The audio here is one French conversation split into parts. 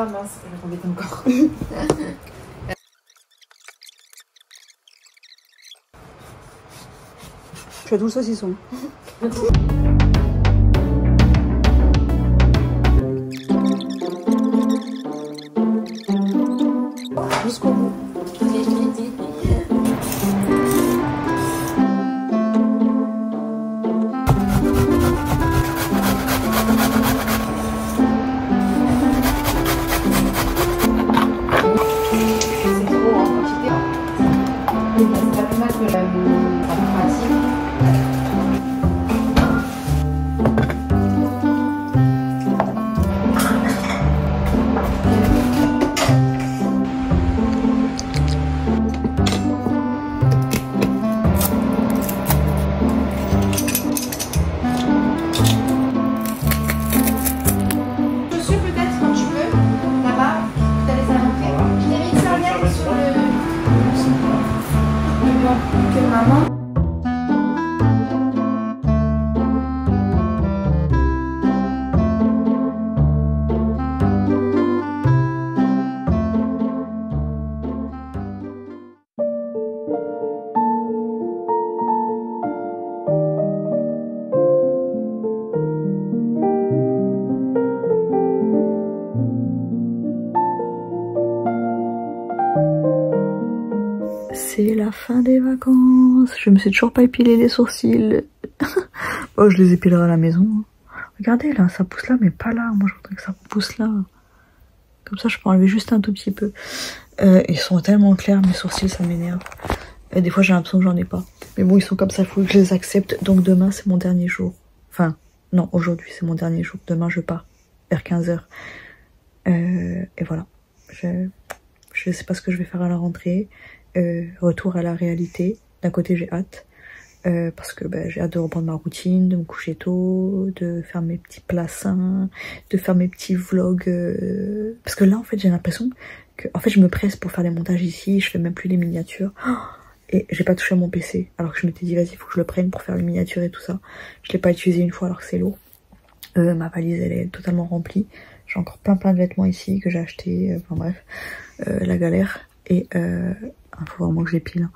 Ah mince, je t'embête encore. Je fais tout le saucisson. Jusqu'au bout. C'est la fin des vacances. Je me suis toujours pas épilé les sourcils. Oh, je les épilerai à la maison. Regardez là, ça pousse là, mais pas là. Moi, je voudrais que ça pousse là. Comme ça, je peux enlever juste un tout petit peu. Ils sont tellement clairs, mes sourcils, ça m'énerve. Et des fois, j'ai l'impression que j'en ai pas. Mais bon, ils sont comme ça, il faut que je les accepte. Donc demain, c'est mon dernier jour. Enfin, non, aujourd'hui, c'est mon dernier jour. Demain, je pars vers 15 h. Et voilà. Je sais pas ce que je vais faire à la rentrée. Retour à la réalité. D'un côté, j'ai hâte. Parce que j'ai hâte de reprendre ma routine, de me coucher tôt, de faire mes petits plats sains, de faire mes petits vlogs. Parce que là, en fait, j'ai l'impression que en fait, je me presse pour faire les montages ici. Je fais même plus les miniatures. Et j'ai pas touché à mon PC. Alors que je m'étais dit, vas-y, il faut que je le prenne pour faire les miniatures et tout ça. Je l'ai pas utilisé une fois alors que c'est lourd. Ma valise, elle est totalement remplie. J'ai encore plein de vêtements ici que j'ai achetés. Enfin bref, la galère. Et faut vraiment que je les pile.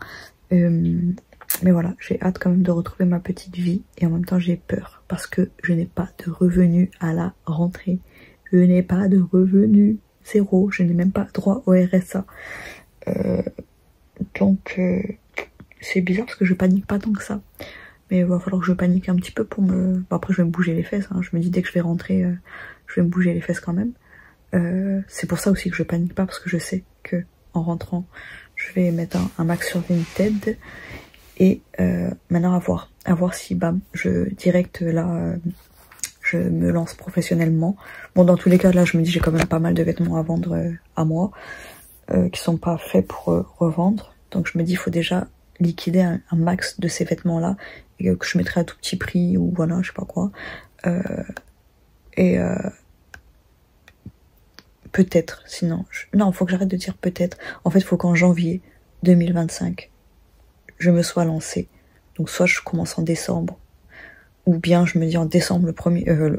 Mais voilà, j'ai hâte quand même de retrouver ma petite vie. Et en même temps, j'ai peur parce que je n'ai pas de revenus à la rentrée. Je n'ai pas de revenus. Zéro. Je n'ai même pas droit au RSA. Donc, c'est bizarre parce que je panique pas tant que ça. Mais il va falloir que je panique un petit peu pour me... Bon, après, je vais me bouger les fesses. Hein. Je me dis, dès que je vais rentrer, je vais me bouger les fesses quand même. C'est pour ça aussi que je panique pas parce que je sais que en rentrant, je vais mettre un max sur Vinted. Et maintenant à voir si bam, direct là, je me lance professionnellement. Bon, dans tous les cas, là, je me dis j'ai quand même pas mal de vêtements à vendre à moi, qui sont pas faits pour revendre. Donc je me dis il faut déjà liquider un max de ces vêtements-là, et que je mettrai à tout petit prix, ou voilà, je sais pas quoi. Peut-être, sinon... Non, faut que j'arrête de dire peut-être. En fait, il faut qu'en janvier 2025, je me sois lancée. Donc soit je commence en décembre, ou bien je me dis en décembre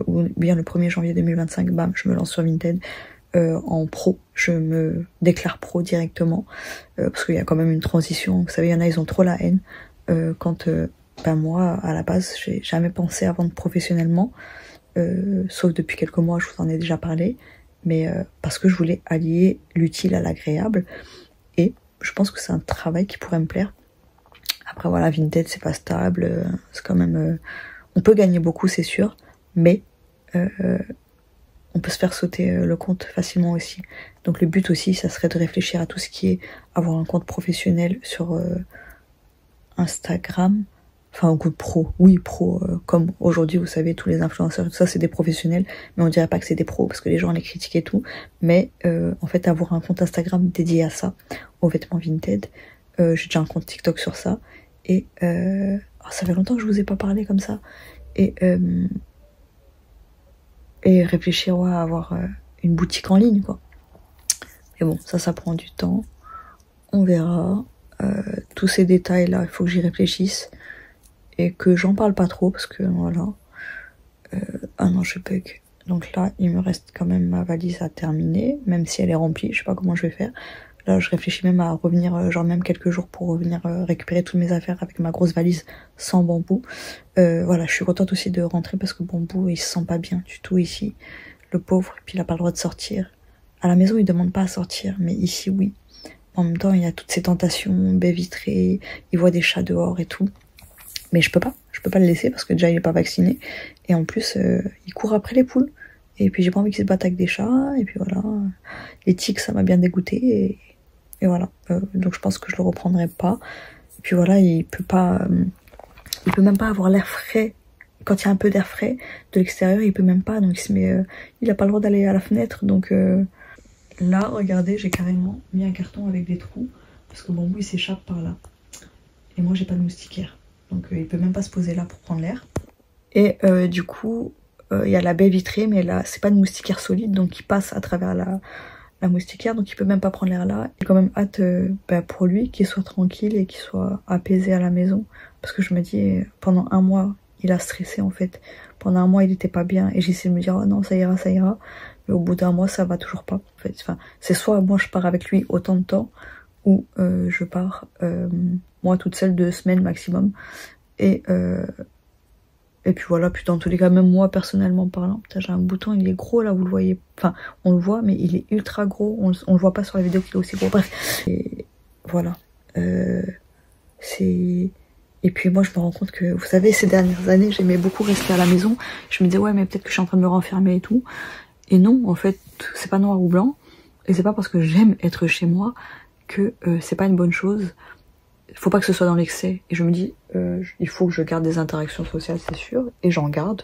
ou bien le 1er janvier 2025, bam, je me lance sur Vinted en pro. Je me déclare pro directement, parce qu'il y a quand même une transition. Vous savez, il y en a, ils ont trop la haine. Quand moi, à la base, j'ai jamais pensé à vendre professionnellement, sauf depuis quelques mois, je vous en ai déjà parlé. Mais parce que je voulais allier l'utile à l'agréable, et je pense que c'est un travail qui pourrait me plaire. Après voilà, Vinted c'est pas stable, c'est quand même... on peut gagner beaucoup c'est sûr, mais on peut se faire sauter le compte facilement aussi. Donc le but aussi, ça serait de réfléchir à tout ce qui est avoir un compte professionnel sur Instagram. Enfin, un compte pro, oui pro, comme aujourd'hui vous savez tous les influenceurs, tout ça c'est des professionnels, mais on dirait pas que c'est des pros parce que les gens les critiquent et tout, mais en fait avoir un compte Instagram dédié à ça, aux vêtements Vinted, j'ai déjà un compte TikTok sur ça, et ça fait longtemps que je vous ai pas parlé comme ça, et réfléchir à avoir une boutique en ligne quoi. Mais bon, ça prend du temps, on verra, tous ces détails là, il faut que j'y réfléchisse. Et que j'en parle pas trop parce que voilà. Ah non, je bug. Donc là, il me reste quand même ma valise à terminer, même si elle est remplie, je sais pas comment je vais faire. Là, je réfléchis même à revenir, genre même quelques jours pour revenir récupérer toutes mes affaires avec ma grosse valise sans Bambou. Voilà, je suis contente aussi de rentrer parce que Bambou, il se sent pas bien du tout ici, le pauvre, et puis il a pas le droit de sortir. À la maison, il demande pas à sortir, mais ici, oui. En même temps, il y a toutes ces tentations, baies vitrées, il voit des chats dehors et tout. Mais je peux pas le laisser parce que déjà il est pas vacciné. Et en plus, il court après les poules. Et puis j'ai pas envie qu'il se batte avec des chats. Et puis voilà, les tiques, ça m'a bien dégoûté. Et voilà, donc je pense que je le reprendrai pas. Et puis voilà, il peut même pas avoir l'air frais. Quand il y a un peu d'air frais de l'extérieur, il peut même pas. Donc il se met, il a pas le droit d'aller à la fenêtre. Donc là, regardez, j'ai carrément mis un carton avec des trous. Parce que Bambou, il s'échappe par là. Et moi, j'ai pas de moustiquaire. Donc il peut même pas se poser là pour prendre l'air. Et du coup, il y a la baie vitrée, mais là, c'est pas de moustiquaire solide, donc il passe à travers la moustiquaire, donc il peut même pas prendre l'air là. J'ai quand même hâte pour lui qu'il soit tranquille et qu'il soit apaisé à la maison. Parce que je me dis, pendant un mois, il a stressé en fait. Pendant un mois, il était pas bien. Et j'essaie de me dire, oh non, ça ira, ça ira. Mais au bout d'un mois, ça va toujours pas. En fait. Enfin, c'est soit moi, je pars avec lui autant de temps, ou je pars moi toute seule 2 semaines maximum. Et puis voilà, puis dans tous les cas, même moi personnellement parlant, putain, j'ai un bouton, il est gros là, vous le voyez, enfin on le voit, mais il est ultra gros, on le voit pas sur la vidéo qu'il est aussi gros, bref. Et voilà, c'est... Et puis moi je me rends compte que, vous savez, ces dernières années, j'aimais beaucoup rester à la maison, je me disais ouais mais peut-être que je suis en train de me renfermer et tout, et non, en fait, c'est pas noir ou blanc, et c'est pas parce que j'aime être chez moi que c'est pas une bonne chose. Il faut pas que ce soit dans l'excès. Et je me dis, il faut que je garde des interactions sociales, c'est sûr. Et j'en garde.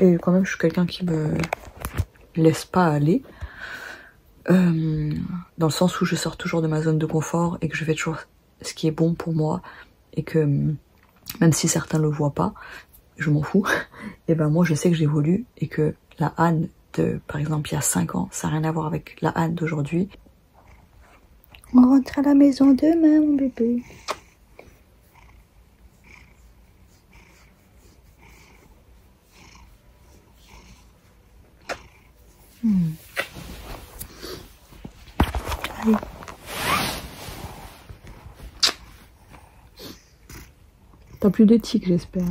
Et quand même, je suis quelqu'un qui me laisse pas aller. Dans le sens où je sors toujours de ma zone de confort et que je fais toujours ce qui est bon pour moi. Et que même si certains le voient pas, je m'en fous. Et ben moi, je sais que j'évolue et que la Anne de, par exemple, il y a 5 ans, ça n'a rien à voir avec la Anne d'aujourd'hui. On rentre à la maison demain, mon bébé. Allez. T'as plus de tiques, j'espère.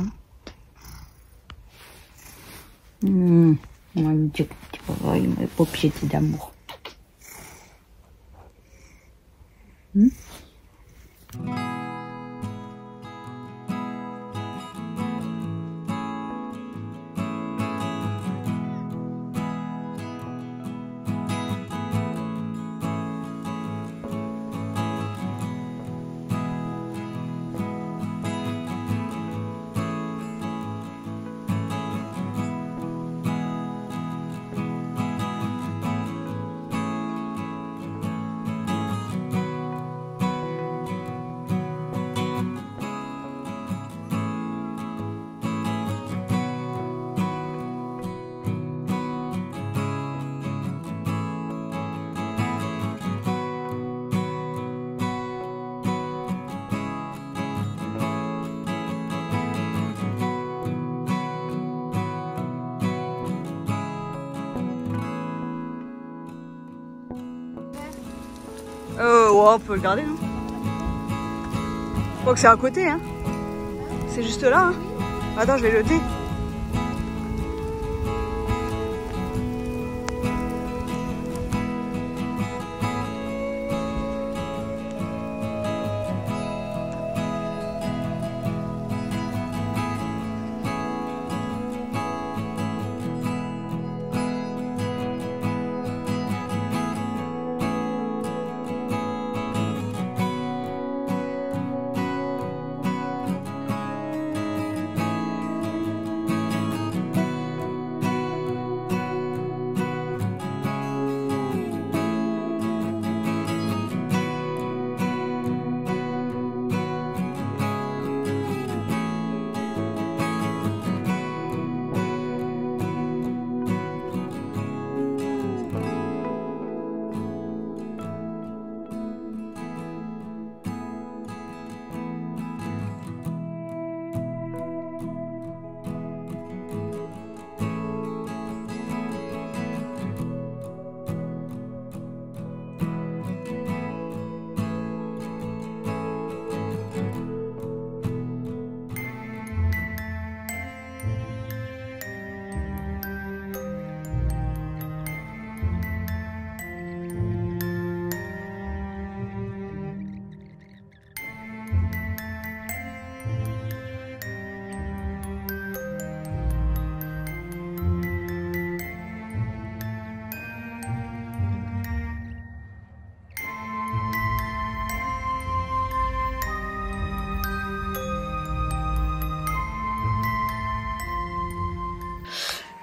Mon Dieu, petit paupier d'amour. Ouais, on peut regarder. Hein. Je crois que c'est à côté. Hein. C'est juste là. Hein. Attends, je vais le jeter.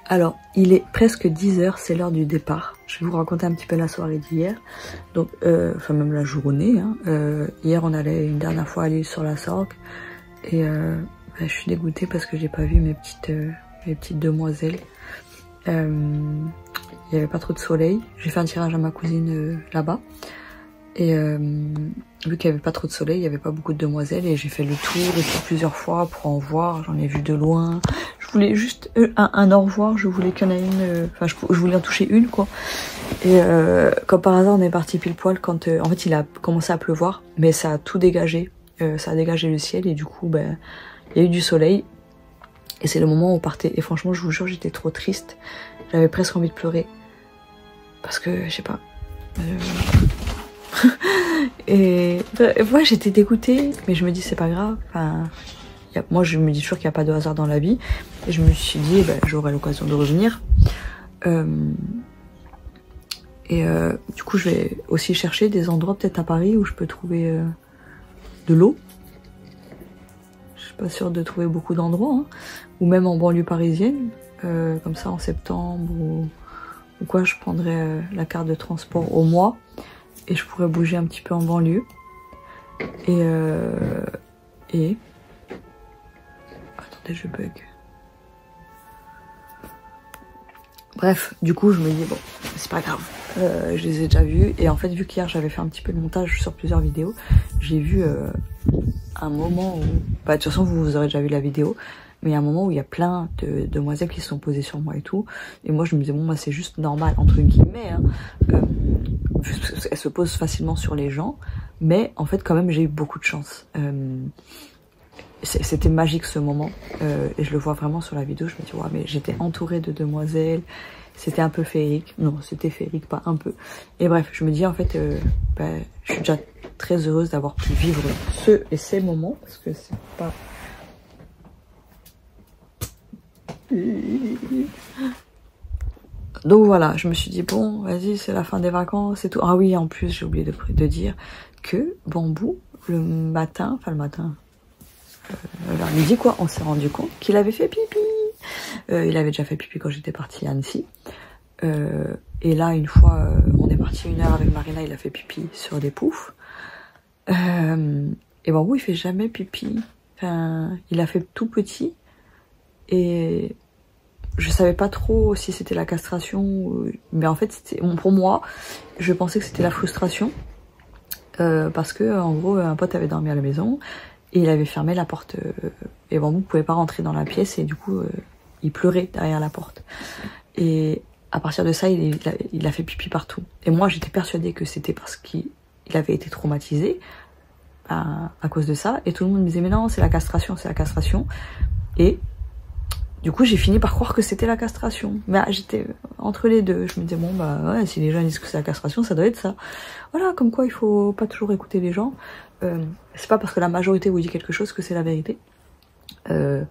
Alors, il est presque 10 h, c'est l'heure du départ. Je vais vous raconter un petit peu la soirée d'hier. Donc, enfin même la journée. Hein. Hier, on allait une dernière fois à l'île sur la Sorgue. Et je suis dégoûtée parce que j'ai pas vu mes petites demoiselles. Il y avait pas trop de soleil. J'ai fait un tirage à ma cousine là-bas. Et vu qu'il y avait pas trop de soleil, il y avait pas beaucoup de demoiselles. Et j'ai fait le tour ici plusieurs fois pour en voir. J'en ai vu de loin. Je voulais juste un au revoir. Je voulais qu'il y en ait une. Enfin, je voulais en toucher une, quoi. Et comme par hasard, on est parti pile poil quand... en fait, il a commencé à pleuvoir. Mais ça a tout dégagé. Ça a dégagé le ciel. Et du coup, ben, il y a eu du soleil. Et c'est le moment où on partait. Et franchement, je vous jure, j'étais trop triste. J'avais presque envie de pleurer. Parce que, je sais pas... et moi j'étais dégoûtée, mais je me dis c'est pas grave. Enfin, moi je me dis toujours qu'il n'y a pas de hasard dans la vie. Et je me suis dit ben, j'aurai l'occasion de revenir. Du coup je vais aussi chercher des endroits peut-être à Paris où je peux trouver de l'eau. Je suis pas sûre de trouver beaucoup d'endroits, hein. Ou même en banlieue parisienne, comme ça en septembre ou quoi, je prendrais la carte de transport au mois. Et je pourrais bouger un petit peu en banlieue. Attendez, je bug. Bref, du coup, je me dis, bon, c'est pas grave. Je les ai déjà vus. Et en fait, vu qu'hier, j'avais fait un petit peu de montage sur plusieurs vidéos, j'ai vu un moment où... Bah, de toute façon, vous aurez déjà vu la vidéo. Mais il y a un moment où il y a plein de demoiselles qui se sont posées sur moi et tout. Et moi, je me disais, bon, bah, c'est juste normal, entre guillemets. Hein. Elle se pose facilement sur les gens. Mais en fait, quand même, j'ai eu beaucoup de chance. C'était magique ce moment. Et je le vois vraiment sur la vidéo. Je me dis, ouais, mais j'étais entourée de demoiselles. C'était un peu féerique. Non, c'était féerique, pas un peu. Et bref, je me dis, en fait, je suis déjà très heureuse d'avoir pu vivre ces moments. Parce que c'est pas... Donc voilà, je me suis dit bon, vas-y, c'est la fin des vacances et tout. Ah oui, en plus, j'ai oublié de dire que Bambou, le matin, vers midi quoi, on s'est rendu compte qu'il avait fait pipi. Il avait déjà fait pipi quand j'étais partie à Annecy. Et là, une fois, on est parti 1 heure avec Marina, il a fait pipi sur des poufs. Et Bambou, il fait jamais pipi. Enfin, il a fait tout petit. Et je savais pas trop si c'était la castration, mais en fait, c'était pour moi, je pensais que c'était la frustration. Parce que, en gros, un pote avait dormi à la maison et il avait fermé la porte. Et Bambou ne pouvait pas rentrer dans la pièce et du coup, il pleurait derrière la porte. Et à partir de ça, il a fait pipi partout. Et moi, j'étais persuadée que c'était parce qu'il avait été traumatisé à cause de ça. Et tout le monde me disait, mais non, c'est la castration, c'est la castration. Et du coup, j'ai fini par croire que c'était la castration. Mais j'étais entre les deux. Je me disais, bon, bah ouais, si les gens disent que c'est la castration, ça doit être ça. Voilà, comme quoi il faut pas toujours écouter les gens. C'est pas parce que la majorité vous dit quelque chose que c'est la vérité. De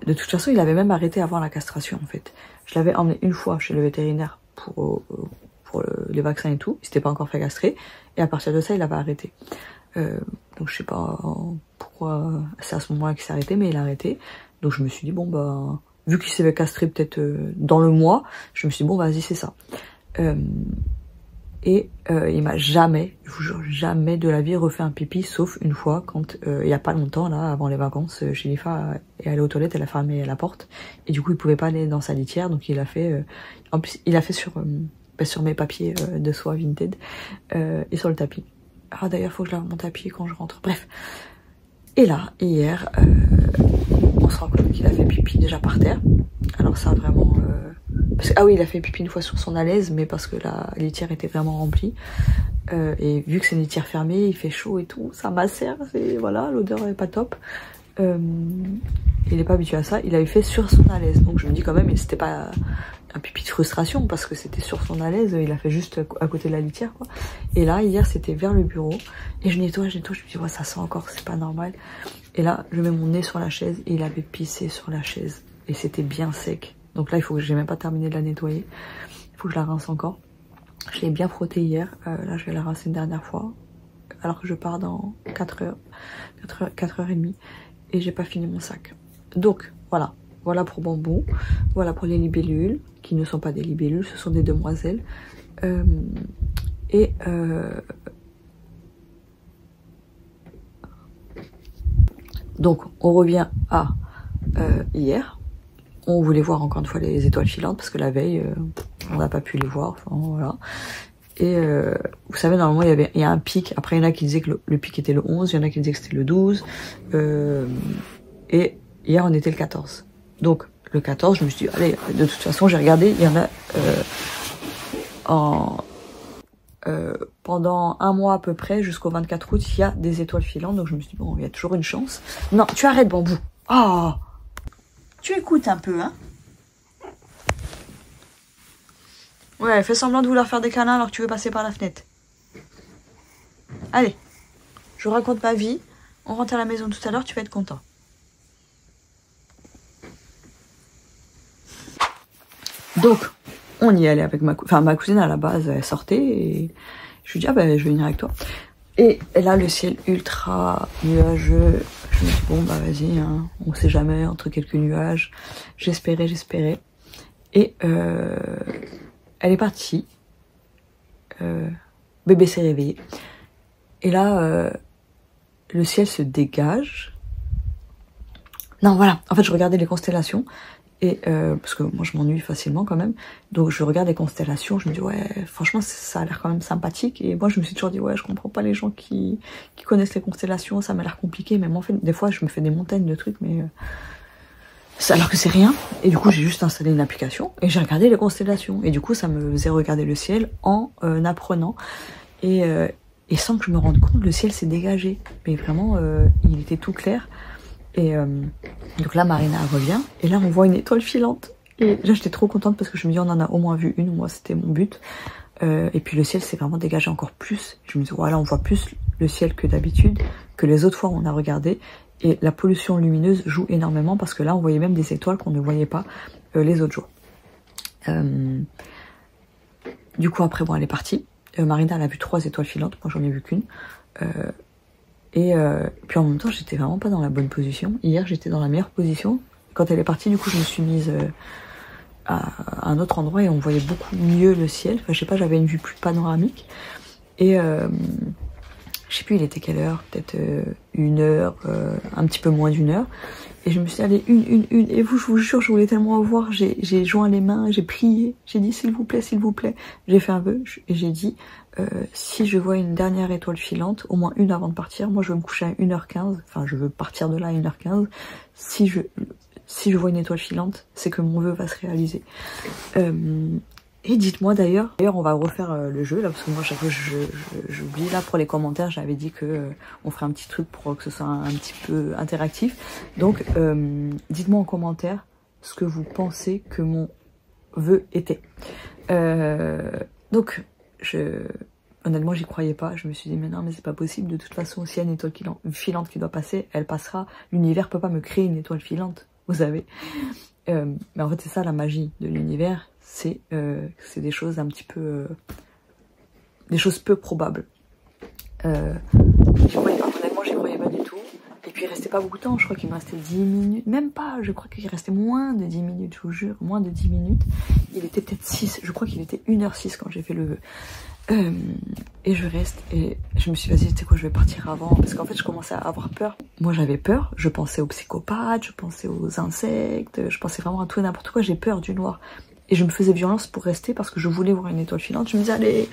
toute façon, il avait même arrêté avant la castration, en fait. Je l'avais emmené une fois chez le vétérinaire pour les vaccins et tout. Il s'était pas encore fait castrer. Et à partir de ça, il avait arrêté. Donc je sais pas pourquoi c'est à ce moment-là qu'il s'est arrêté, mais il a arrêté. Donc je me suis dit, bon bah, vu qu'il s'est fait castrer peut-être dans le mois, je me suis dit, bon vas-y, c'est ça. Il m'a jamais, je vous jure, jamais de la vie refait un pipi, sauf une fois, quand il y a pas longtemps, là, avant les vacances, Shilifa est allée aux toilettes, elle a fermé la porte, et du coup il pouvait pas aller dans sa litière, donc il a fait, en plus il a fait sur mes papiers de soie Vinted, et sur le tapis. Ah d'ailleurs faut que je lave mon tapis quand je rentre, bref. Et là, hier, on se rend compte qu'il a fait pipi déjà par terre. Alors ça vraiment... ah oui, il a fait pipi une fois sur son alaise, mais parce que la litière était vraiment remplie. Et vu que c'est une litière fermée, il fait chaud et tout, ça macère, voilà, l'odeur est pas top. Il n'est pas habitué à ça, il avait fait sur son alaise. Donc je me dis quand même, c'était pas un pipi de frustration, parce que c'était sur son alaise, il a fait juste à côté de la litière, quoi. Et là, hier, c'était vers le bureau, et je nettoie, je me dis, ouais, ça sent encore, c'est pas normal. Et là, je mets mon nez sur la chaise, et il avait pissé sur la chaise. Et c'était bien sec. Donc là, il faut que j'ai même pas terminé de la nettoyer. Il faut que je la rince encore. Je l'ai bien frottée hier. Là, je vais la rincer une dernière fois. Alors que je pars dans 4 heures. 4h30. Et j'ai pas fini mon sac. Donc, voilà. Voilà pour Bambou. Voilà pour les libellules, qui ne sont pas des libellules, ce sont des demoiselles. Donc, on revient à hier. On voulait voir encore une fois les étoiles filantes, parce que la veille, on n'a pas pu les voir. Enfin, voilà. Et vous savez, normalement, il y a un pic. Après, il y en a qui disaient que le pic était le 11, il y en a qui disaient que c'était le 12. Et hier, on était le 14. Donc, le 14, je me suis dit, allez, de toute façon, j'ai regardé, il y en a pendant un mois à peu près, jusqu'au 24 août, il y a des étoiles filantes. Donc, je me suis dit, bon, il y a toujours une chance. Non, tu arrêtes, Bambou. Ah, tu écoutes un peu, hein. Ouais, fais semblant de vouloir faire des câlins alors que tu veux passer par la fenêtre. Allez, je raconte ma vie. On rentre à la maison tout à l'heure, tu vas être content. Donc, on y allait avec ma cousine à la base, elle sortait et je lui dis, ah ben je vais venir avec toi. Et là, le ciel ultra nuageux, je me dis, bon bah vas-y, hein, on sait jamais, entre quelques nuages. J'espérais. Et elle est partie. Bébé s'est réveillé. Et là, le ciel se dégage. Non, voilà. En fait, je regardais les constellations. Et parce que moi, je m'ennuie facilement quand même. Donc, je regarde les constellations. Je me dis, ouais, franchement, ça a l'air quand même sympathique. Et moi, je me suis toujours dit, ouais, je comprends pas les gens qui connaissent les constellations. Ça m'a l'air compliqué. Mais moi, en fait, des fois, je me fais des montagnes de trucs. Mais alors que c'est rien. Et du coup, j'ai juste installé une application. Et j'ai regardé les constellations. Et du coup, ça me faisait regarder le ciel en apprenant. Et sans que je me rende compte, le ciel s'est dégagé. Mais vraiment, il était tout clair. Et donc là, Marina revient. Et là, on voit une étoile filante. Et là, j'étais trop contente parce que je me dis, on en a au moins vu une. Moi, c'était mon but. Et puis le ciel s'est vraiment dégagé encore plus. Je me dis, voilà, on voit plus le ciel que d'habitude, que les autres fois où on a regardé. Et la pollution lumineuse joue énormément parce que là, on voyait même des étoiles qu'on ne voyait pas les autres jours. Du coup, après, bon, elle est partie. Marina, elle a vu 3 étoiles filantes. Moi, j'en ai vu qu'une. Et puis en même temps, j'étais vraiment pas dans la bonne position. Hier, j'étais dans la meilleure position. Quand elle est partie, du coup, je me suis mise à un autre endroit et on voyait beaucoup mieux le ciel. Enfin, je sais pas, j'avais une vue plus panoramique. Et je sais plus, il était quelle heure, peut-être 1 heure, un petit peu moins d'1 heure. Et je me suis dit, allez, une. Et je vous jure, je voulais tellement voir. J'ai joint les mains, j'ai prié. J'ai dit, s'il vous plaît. J'ai fait un vœu et j'ai dit, si je vois une dernière étoile filante, au moins une avant de partir, moi je veux me coucher à 1h15. Enfin, je veux partir de là à 1h15. Si je vois une étoile filante, c'est que mon vœu va se réaliser. Et dites-moi d'ailleurs, on va refaire le jeu là, parce que moi chaque fois j'oublie. Là pour les commentaires, j'avais dit que on ferait un petit truc pour que ce soit un petit peu interactif. Donc dites-moi en commentaire ce que vous pensez que mon vœu était. Donc honnêtement j'y croyais pas, je me suis dit mais non mais c'est pas possible, de toute façon s'il y a une étoile filante qui doit passer, elle passera. L'univers peut pas me créer une étoile filante, vous savez. Mais en fait c'est ça la magie de l'univers. C'est des choses un petit peu... des choses peu probables. Honnêtement, j'y croyais pas du tout. Et puis il restait pas beaucoup de temps, je crois qu'il me restait 10 minutes. Même pas, je crois qu'il restait moins de 10 minutes, je vous jure. Moins de 10 minutes. Il était peut-être 6, je crois qu'il était 1h06 quand j'ai fait le vœu. Et je reste, et je me suis dit, vas-y, tu sais quoi, je vais partir avant. Parce qu'en fait, je commençais à avoir peur. Moi, j'avais peur. Je pensais aux psychopathes, je pensais aux insectes, je pensais vraiment à tout et n'importe quoi. J'ai peur du noir. Et je me faisais violence pour rester parce que je voulais voir une étoile filante. Je me disais, allez.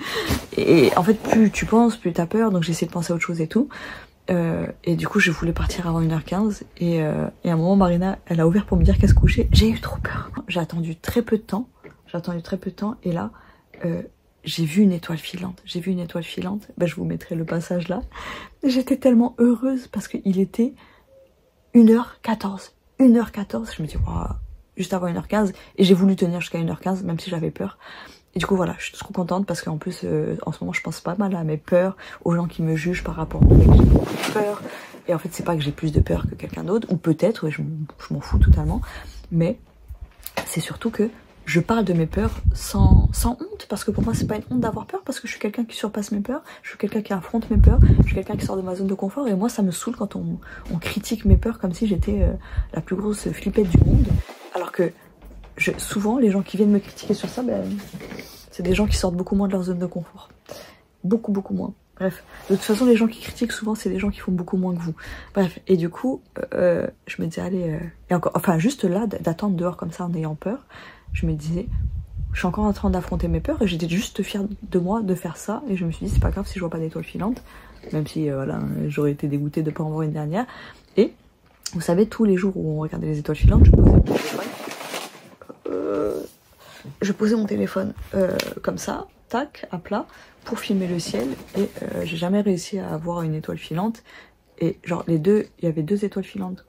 Et en fait, plus tu penses, plus t'as peur. Donc, j'ai essayé de penser à autre chose et tout. Et du coup, je voulais partir avant 1h15. Et à un moment, Marina, elle a ouvert pour me dire qu'elle se couchait. J'ai eu trop peur. J'ai attendu très peu de temps. Et là, j'ai vu une étoile filante. Ben, je vous mettrai le passage là. J'étais tellement heureuse parce qu'il était 1h14. 1h14. Je me dis, waouh. Juste avant 1h15, et j'ai voulu tenir jusqu'à 1h15, même si j'avais peur. Et du coup, voilà, je suis trop contente parce qu'en plus, en ce moment, je pense pas mal à mes peurs, aux gens qui me jugent par rapport aux mecs qui ont peur. Et en fait, c'est pas que j'ai plus de peur que quelqu'un d'autre, ou peut-être, ouais, je m'en fous totalement, mais c'est surtout que je parle de mes peurs sans honte, parce que pour moi, c'est pas une honte d'avoir peur, parce que je suis quelqu'un qui surpasse mes peurs, je suis quelqu'un qui affronte mes peurs, je suis quelqu'un qui sort de ma zone de confort, et moi, ça me saoule quand on critique mes peurs comme si j'étais la plus grosse flippette du monde. que souvent, les gens qui viennent me critiquer sur ça, ben, c'est des gens qui sortent beaucoup moins de leur zone de confort. Beaucoup, beaucoup moins. Bref, de toute façon, les gens qui critiquent souvent, c'est des gens qui font beaucoup moins que vous. Bref, et du coup, je me disais, allez, et encore, enfin, juste là, d'attendre dehors comme ça en ayant peur, je me disais, je suis encore en train d'affronter mes peurs et j'étais juste fière de moi de faire ça. Et je me suis dit, c'est pas grave si je vois pas d'étoiles filantes, même si, voilà, j'aurais été dégoûtée de pas en voir une dernière. Et vous savez, tous les jours où on regardait les étoiles filantes, je posais mon téléphone comme ça, tac, à plat, pour filmer le ciel. Et j'ai jamais réussi à avoir une étoile filante. Et genre, il y avait 2 étoiles filantes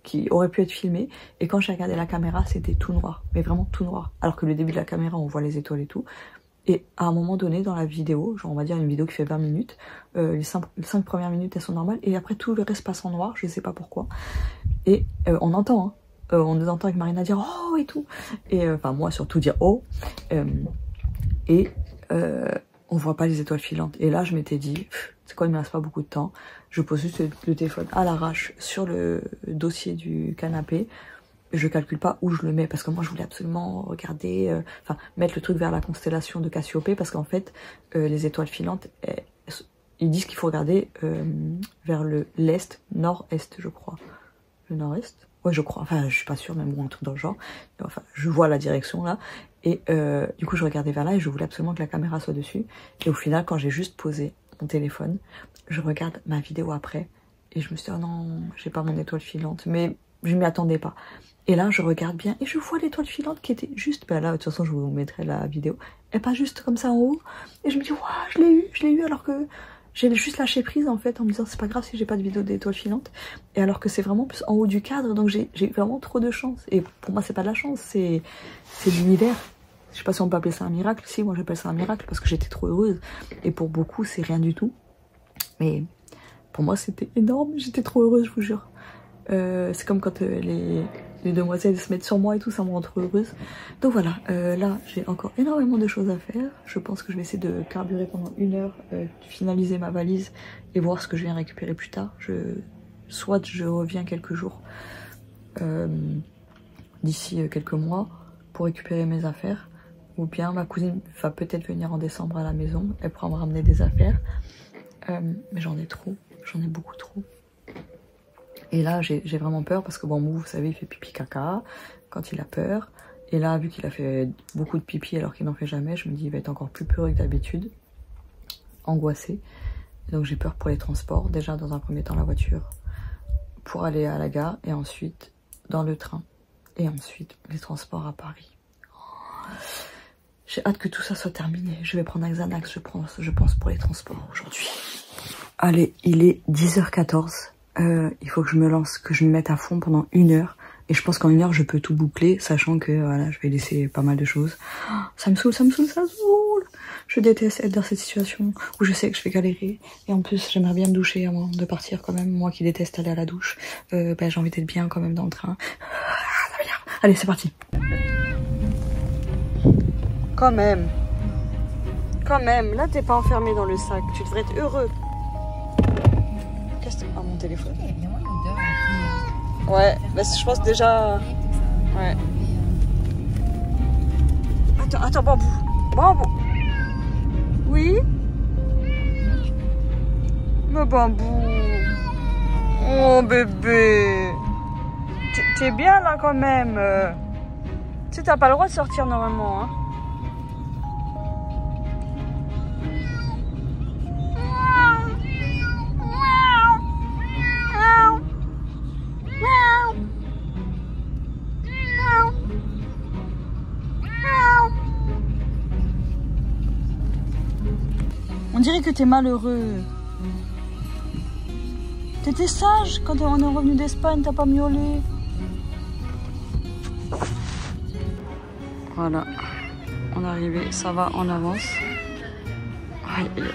qui auraient pu être filmées. Et quand j'ai regardé la caméra, c'était tout noir. Mais vraiment tout noir. Alors que le début de la caméra, on voit les étoiles et tout. Et à un moment donné, dans la vidéo, genre on va dire une vidéo qui fait 20 minutes, les 5 premières minutes, elles sont normales. Et après, tout le reste passe en noir, je sais pas pourquoi. Et on entend, hein. On nous entend avec Marina dire « oh » et tout. Et enfin, moi surtout dire « oh ». On voit pas les étoiles filantes. Et là, je m'étais dit, c'est quoi, il me reste pas beaucoup de temps. Je pose juste le téléphone à l'arrache sur le dossier du canapé. Je calcule pas où je le mets parce que moi, je voulais absolument regarder, enfin, mettre le truc vers la constellation de Cassiopée parce qu'en fait, les étoiles filantes, ils disent qu'il faut regarder vers l'est, nord-est, je crois. Le nord-est? Ouais, je crois. Enfin, je suis pas sûre, mais bon, un truc dans le genre. Enfin, je vois la direction là. Et du coup, je regardais vers là et je voulais absolument que la caméra soit dessus. Et au final, quand j'ai juste posé mon téléphone, je regarde ma vidéo après. Et je me suis dit, oh non, j'ai pas mon étoile filante. Mais je m'y attendais pas. Et là, je regarde bien et je vois l'étoile filante qui était juste... Ben là, de toute façon, je vous mettrai la vidéo. Et pas juste comme ça en haut. Et je me dis, waouh, je l'ai eu alors que... J'ai juste lâché prise en fait en me disant c'est pas grave si j'ai pas de vidéo d'étoiles filantes. Et alors que c'est vraiment plus en haut du cadre, donc j'ai vraiment trop de chance. Et pour moi c'est pas de la chance, c'est l'univers. Je sais pas si on peut appeler ça un miracle. Si, moi j'appelle ça un miracle parce que j'étais trop heureuse. Et pour beaucoup c'est rien du tout. Mais pour moi c'était énorme, j'étais trop heureuse, je vous jure. C'est comme quand les demoiselles se mettent sur moi et tout, ça me rend trop heureuse. Donc voilà, là j'ai encore énormément de choses à faire. Je pense que je vais essayer de carburer pendant 1 heure, finaliser ma valise et voir ce que je viens récupérer plus tard. Soit je reviens quelques jours d'ici quelques mois pour récupérer mes affaires, ou bien ma cousine va peut-être venir en décembre à la maison, elle pourra me ramener des affaires. Mais j'en ai trop, j'en ai beaucoup trop. Et là, j'ai vraiment peur parce que bon, vous savez, il fait pipi caca quand il a peur. Et là, vu qu'il a fait beaucoup de pipi alors qu'il n'en fait jamais, je me dis il va être encore plus peureux que d'habitude, angoissé. Et donc j'ai peur pour les transports. Déjà, dans un premier temps, la voiture pour aller à la gare et ensuite dans le train. Et ensuite, les transports à Paris. J'ai hâte que tout ça soit terminé. Je vais prendre un Xanax, je pense pour les transports aujourd'hui. Allez, il est 10h14. Il faut que je me lance, que je me mette à fond pendant 1 heure. Et je pense qu'en 1 heure, je peux tout boucler, sachant que voilà, je vais laisser pas mal de choses. Ça me saoule, ça me saoule, ça me saoule. Je déteste être dans cette situation où je sais que je vais galérer. Et en plus, j'aimerais bien me doucher avant de partir quand même. Moi qui déteste aller à la douche, ben, j'ai envie d'être bien quand même dans le train. Allez, c'est parti. Quand même, là t'es pas enfermé dans le sac. Tu devrais être heureux. Qu'est-ce que... Ah, mon téléphone. Ouais, bah, je pense déjà... Ouais. Attends, bambou. Oui? Le bambou. Oh, bébé. T'es bien, là, quand même. Tu sais, t'as pas le droit de sortir, normalement, hein. On dirait que t'es malheureux. T'étais sage quand on est revenu d'Espagne, t'as pas miaulé. Voilà, on est arrivé, ça va, on avance.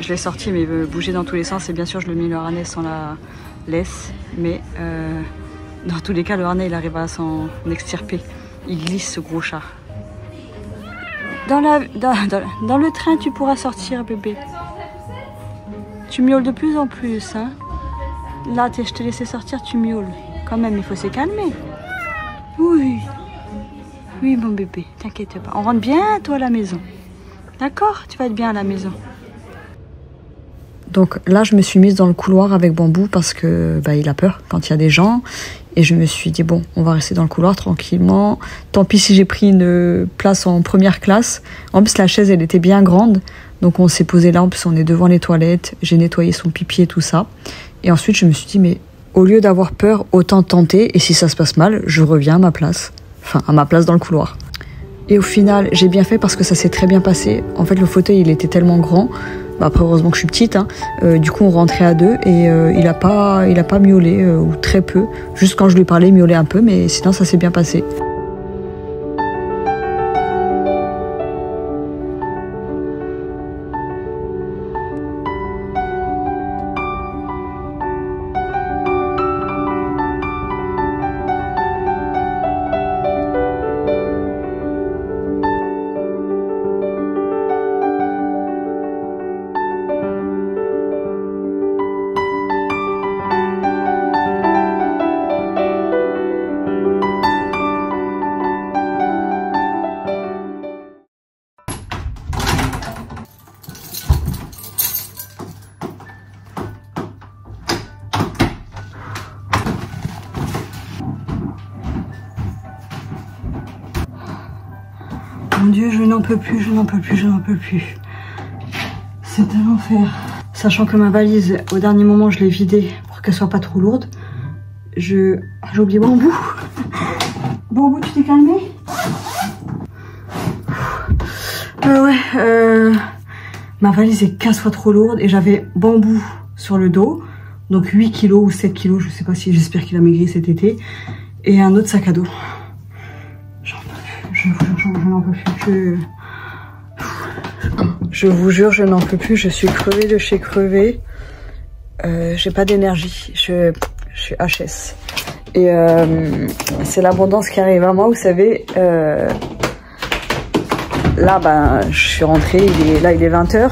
Je l'ai sorti mais il veut bouger dans tous les sens et bien sûr je le mets le harnais sans la laisse. Mais dans tous les cas le harnais il arrive à s'en extirper. Il glisse ce gros chat. Dans le train tu pourras sortir bébé. Tu miaules de plus en plus, hein. Là, je t'ai laissé sortir, tu miaules. Quand même, il faut se calmer. Oui. Oui, mon bébé, t'inquiète pas. On rentre bientôt à la maison. D'accord? Tu vas être bien à la maison. Donc là, je me suis mise dans le couloir avec Bambou parce que bah, il a peur quand il y a des gens. Et je me suis dit, bon, on va rester dans le couloir tranquillement. Tant pis si j'ai pris une place en première classe. En plus, la chaise, elle était bien grande. Donc on s'est posé là, en plus on est devant les toilettes. J'ai nettoyé son pipi et tout ça. Et ensuite, je me suis dit, mais au lieu d'avoir peur, autant tenter. Et si ça se passe mal, je reviens à ma place. Enfin, à ma place dans le couloir. Et au final, j'ai bien fait parce que ça s'est très bien passé. En fait, le fauteuil, il était tellement grand. Bah après, heureusement que je suis petite. Hein. Du coup, on rentrait à deux et il a pas miaulé, ou très peu. Juste quand je lui parlais, il miaulait un peu, mais sinon, ça s'est bien passé. Mon Dieu, je n'en peux plus, je n'en peux plus, je n'en peux plus. C'est un enfer. Sachant que ma valise, au dernier moment, je l'ai vidée pour qu'elle soit pas trop lourde. J'ai oublié Bambou. Bambou, tu t'es calmé? Ma valise est 15 fois trop lourde et j'avais Bambou sur le dos. Donc 8 kilos ou 7 kilos, je sais pas si, j'espère qu'il a maigri cet été. Et un autre sac à dos. Je n'en peux plus. Je vous jure, je n'en peux plus. Je suis crevée de chez crevée. J'ai pas d'énergie. Je suis HS. Et c'est l'abondance qui arrive à moi. Vous savez, là, ben, je suis rentrée. Il est 20h.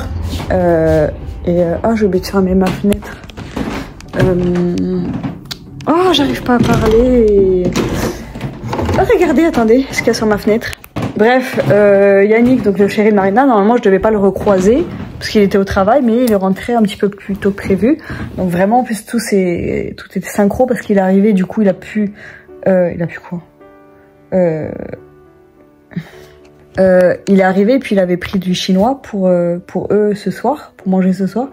J'ai oublié de fermer ma fenêtre. Oh, j'arrive pas à parler. Oh, regardez, attendez, ce qu'il y a sur ma fenêtre. Bref, Yannick, donc le chéri de Marina, normalement je devais pas le recroiser parce qu'il était au travail, mais il est rentré un petit peu plus tôt que prévu. Donc vraiment, en plus tout était synchro parce qu'il est arrivé, du coup il a pu quoi il est arrivé et puis il avait pris du chinois pour eux ce soir, pour manger ce soir.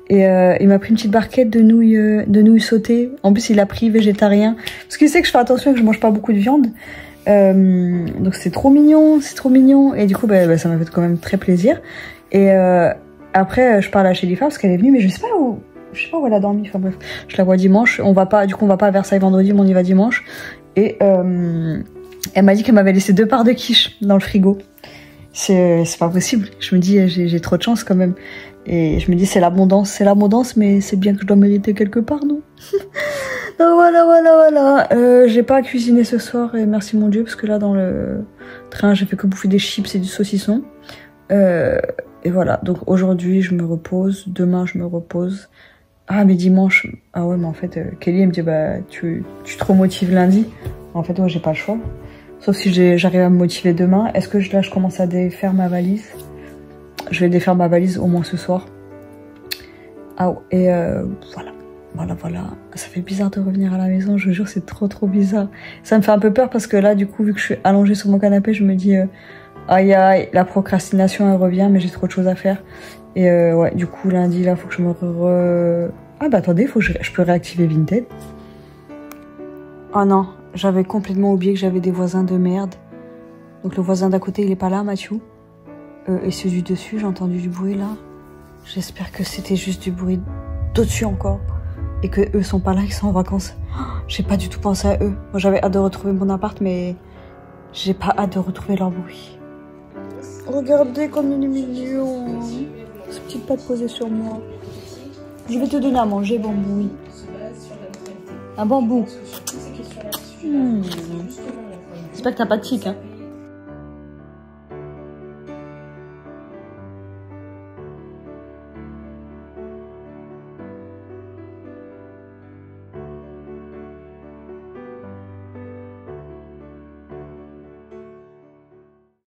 Et il m'a pris une petite barquette de nouilles sautées. En plus, il a pris végétarien. Parce qu'il sait que je fais attention et que je mange pas beaucoup de viande. Donc c'est trop mignon, c'est trop mignon. Et du coup, ça m'a fait quand même très plaisir. Et après, je parle à Shelifa parce qu'elle est venue, mais je sais pas où elle a dormi. Enfin bref, je la vois dimanche. On va pas à Versailles vendredi, mais on y va dimanche. Et elle m'a dit qu'elle m'avait laissé 2 parts de quiche dans le frigo. C'est pas possible. Je me dis, j'ai trop de chance quand même. Et je me dis, c'est l'abondance, mais c'est bien que je dois mériter quelque part, non? Donc voilà. J'ai pas cuisiné ce soir, et merci mon Dieu, parce que là, dans le train, j'ai fait que bouffer des chips et du saucisson. Et voilà, donc aujourd'hui, je me repose, demain, je me repose. Ah, mais dimanche, ah ouais, mais en fait, Kelly, elle me dit, bah, tu te remotives lundi. En fait, ouais, j'ai pas le choix. Sauf si j'arrive à me motiver demain. Est-ce que là, je commence à défaire ma valise? Je vais défaire ma valise au moins ce soir. Ah, et voilà. Ça fait bizarre de revenir à la maison, je vous jure, c'est trop bizarre. Ça me fait un peu peur parce que là, du coup, vu que je suis allongée sur mon canapé, je me dis, aïe, la procrastination, elle revient, mais j'ai trop de choses à faire. Et ouais, du coup, lundi, là, faut que je me Ah bah attendez, je peux réactiver Vinted. Oh non, j'avais complètement oublié que j'avais des voisins de merde. Donc le voisin d'à côté, il est pas là, Mathieu. Et celui du dessus, j'ai entendu du bruit là. J'espère que c'était juste du bruit d'au-dessus encore. Et que eux sont pas là, ils sont en vacances. Oh, j'ai pas du tout pensé à eux. Moi j'avais hâte de retrouver mon appart, mais j'ai pas hâte de retrouver leur bruit. Regardez comme il est mignon. Ces petites pattes posées sur moi. Je vais te donner à manger, Bambou. Un bambou. J'espère que t'as pas de tic, hein.